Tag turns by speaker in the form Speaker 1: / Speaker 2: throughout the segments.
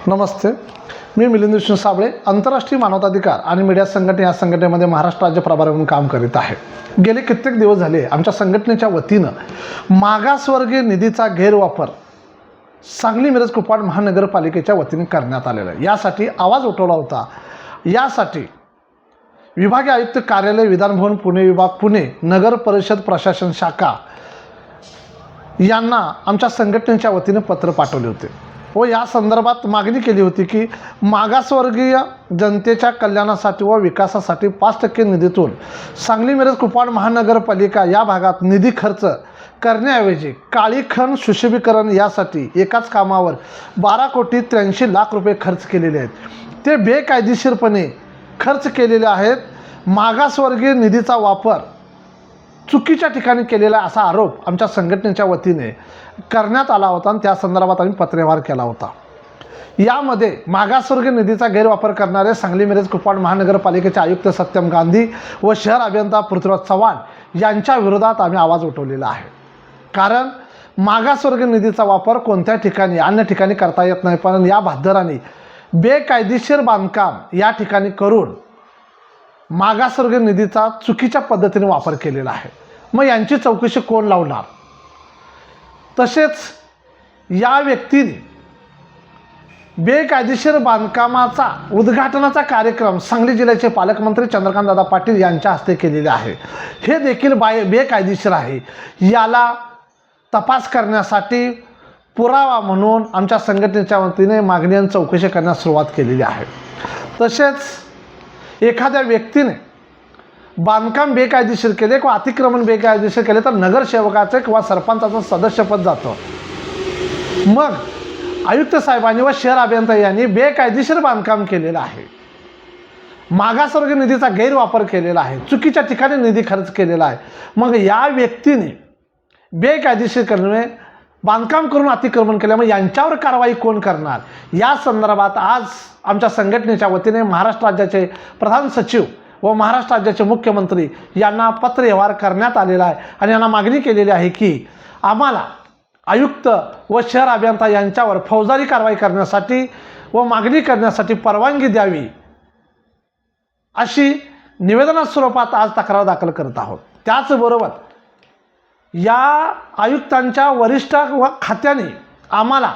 Speaker 1: नमस्ते, मी मिलिंद विष्णू साबळे, आंतरराष्ट्रीय मानवाधिकार आणि मीडिया संघटना या संघटनेमध्ये महाराष्ट्र राज्य प्रभारी म्हणून काम करीत आहे. गेले कित्येक दिवस झाले आमच्या संघटनेच्या वतीनं मागासवर्गीय निधीचा गैरवापर सांगली मिरज कुपवाड महानगरपालिकेच्या वतीने करण्यात आलेला आहे. यासाठी आवाज उठवला होता. यासाठी विभागीय आयुक्त कार्यालय, विधानभवन पुणे विभाग, पुणे नगर परिषद प्रशासन शाखा यांना आमच्या संघटनेच्या वतीने पत्र पाठवले होते व या संदर्भात मागणी केली होती की मागासवर्गीय जनतेच्या कल्याणासाठी व विकासासाठी 5% निधीतून सांगली मिरज कुपवाड महानगरपालिका या भागात निधी खर्च करण्याऐवजी काळी खण सुशोभीकरण यासाठी एकाच कामावर 12,83,00,000 रुपये खर्च केलेले आहेत. ते बेकायदेशीरपणे खर्च केलेले आहेत. मागासवर्गीय निधीचा वापर चुकीच्या ठिकाणी केलेला असा आरोप आमच्या संघटनेच्या वतीने करण्यात आला होता आणि त्या संदर्भात आम्ही पत्रव्यवहार केला होता. यामध्ये मागासवर्गीय निधीचा गैरवापर करणारे सांगली मिरज कुपवाड महानगरपालिकेचे आयुक्त सत्यम गांधी व शहर अभियंता पृथ्वीराज चव्हाण यांच्या विरोधात आम्ही आवाज उठवलेला आहे. कारण मागासवर्गीय निधीचा वापर कोणत्या ठिकाणी अन्य ठिकाणी करता येत नाही, पण या भाद्दराने बेकायदेशीर बांधकाम या ठिकाणी करून मागासवर्गीय निधीचा चुकीच्या पद्धतीने वापर केलेला आहे. मग यांची चौकशी कोण लावणार? तसेच या व्यक्तीने बेकायदेशीर बांधकामाचा उद्घाटनाचा कार्यक्रम सांगली जिल्ह्याचे पालकमंत्री चंद्रकांतदादा पाटील यांच्या हस्ते केलेले आहे. हे देखील बेकायदेशीर आहे. याला तपास करण्यासाठी पुरावा म्हणून आमच्या संघटनेच्या वतीने मागणी आणि चौकशी करण्यास सुरुवात केलेली आहे. तसेच एखाद्या व्यक्तीने बांधकाम बेकायदेशीर केले किंवा अतिक्रमण बेकायदेशीर केले तर नगरसेवकाचे किंवा सरपंचाचं सदस्यपद जातं. मग आयुक्त साहेबांनी व शहर अभियंता यांनी बेकायदेशीर बांधकाम केलेलं आहे, मागासवर्गीय निधीचा गैरवापर केलेला आहे, चुकीच्या ठिकाणी निधी खर्च केलेला आहे. मग या व्यक्तीने बेकायदेशीर करणे बांधकाम करून अतिक्रमण केल्यामुळे यांच्यावर कारवाई कोण करणार? या संदर्भात आज आमच्या संघटनेच्या वतीने महाराष्ट्र राज्याचे प्रधान सचिव व महाराष्ट्र राज्याचे मुख्यमंत्री यांना पत्रव्यवहार करण्यात आलेला आहे आणि यांना मागणी केलेली आहे की आम्हाला आयुक्त व शहर अभियंता यांच्यावर फौजदारी कारवाई करण्यासाठी व मागणी करण्यासाठी परवानगी द्यावी, अशी निवेदना स्वरूपात आज तक्रार दाखल करत आहोत. त्याचबरोबर या आयुक्तांच्या वरिष्ठ व खात्याने आम्हाला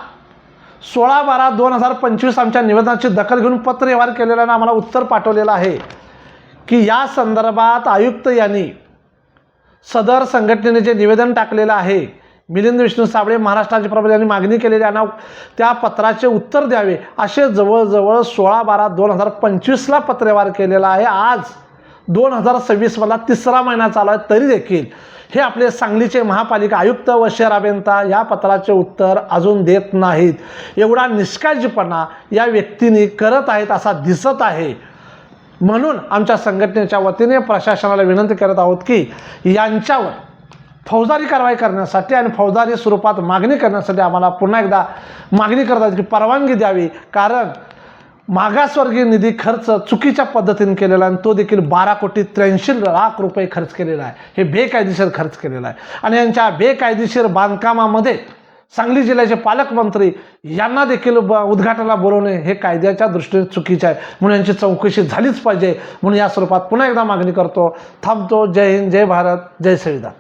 Speaker 1: 16/12/2025 आमच्या निवेदनाची दखल घेऊन पत्रव्यवहार केलेला आणि आम्हाला उत्तर पाठवलेलं आहे की या संदर्भात आयुक्त यांनी सदर संघटनेने जे निवेदन टाकलेलं आहे, मिलिंद विष्णू साबळे महाराष्ट्र राज्य प्रभारी यांनी मागणी केलेली आहे, त्या पत्राचे उत्तर द्यावे असे जवळजवळ 16/12/2025 पत्रव्यवहार केलेला आहे. आज 2026 मला 3रा महिना चालू आहे, तरी देखील हे आपले सांगलीचे महापालिका आयुक्त व शहर अभियंता या पत्राचे उत्तर अजून देत नाहीत. एवढा निष्काळजीपणा या व्यक्तीने करत आहेत असा दिसत आहे. म्हणून आमच्या संघटनेच्या वतीने प्रशासनाला विनंती करत आहोत की यांच्यावर फौजदारी कारवाई करण्यासाठी आणि फौजदारी स्वरूपात मागणी करण्यासाठी आम्हाला पुन्हा एकदा मागणी करत आहेत की परवानगी द्यावी. कारण मागासवर्गीय निधी खर्च चुकीच्या पद्धतीने केलेला आहे आणि तो देखील 12,83,00,000 रुपये खर्च केलेला आहे. हे बेकायदेशीर खर्च केलेला आहे आणि यांच्या बेकायदेशीर बांधकामामध्ये सांगली जिल्ह्याचे पालकमंत्री यांना देखील उद्घाटनाला बोलवणे हे कायद्याच्या दृष्टीने चुकीचे आहे. म्हणून यांची चौकशी झालीच पाहिजे. म्हणून या स्वरूपात पुन्हा एकदा मागणी करतो. थांबतो. जय हिंद, जय भारत, जय संविधान.